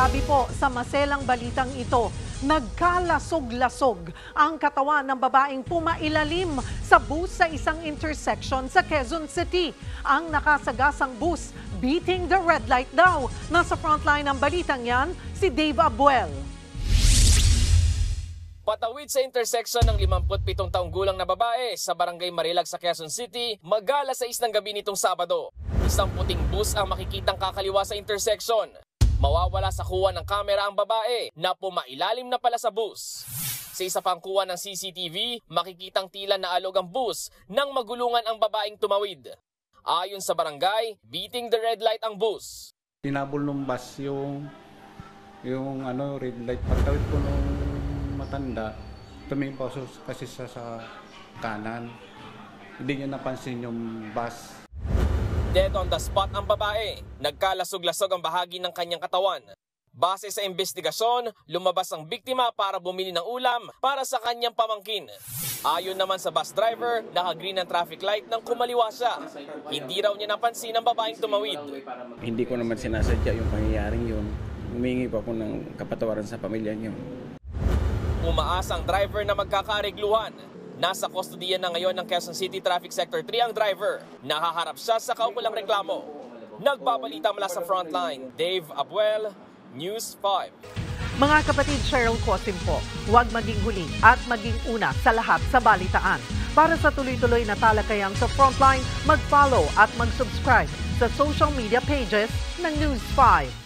Sabi po sa maselang balitang ito, nagkalasog-lasog ang katawan ng babaeng pumailalim sa bus sa isang intersection sa Quezon City. Ang nakasagasang bus, beating the red light daw. Nasa frontline ng balitang yan, si Dave Abuel. Patawid sa intersection ng 57 taong gulang na babae sa Barangay Marilag sa Quezon City, mag-alas 6 ng gabi nitong Sabado. Isang puting bus ang makikitang kakaliwa sa intersection. Mawawala sa kuha ng kamera ang babae na pumailalim na pala sa bus. Sa isa pang kuha ng CCTV, makikitang tila na alog ang bus nang magulungan ang babaeng tumawid. Ayon sa barangay, beating the red light ang bus. Tinabol ng bus yung red light. Pagtawid ko nung matanda, tumingin pa kasi sa kanan. Hindi niya napansin yung bus. Dead on the spot ang babae. Nagkalasog-lasog ang bahagi ng kanyang katawan. Base sa investigasyon, lumabas ang biktima para bumili ng ulam para sa kanyang pamangkin. Ayon naman sa bus driver, naka-green ang traffic light nang kumaliwa siya. Hindi raw niya napansin ang babaeng tumawid. Hindi ko naman sinasadya yung pangyayaring yun. Humingi pa ako ng kapatawaran sa pamilya niyo. Umaasa ang driver na magkakaregluhan. Nasa kustodiya na ngayon ng Quezon City Traffic Sector 3 ang driver. Nahaharap siya sa kaukulang reklamo. Nagbabalita mula sa frontline, Dave Abuel, News 5. Mga kapatid, Cheryl Cosim po, huwag maging huli at maging una sa lahat sa balitaan. Para sa tuloy-tuloy na talakayan sa frontline, mag-follow at mag-subscribe sa social media pages ng News 5.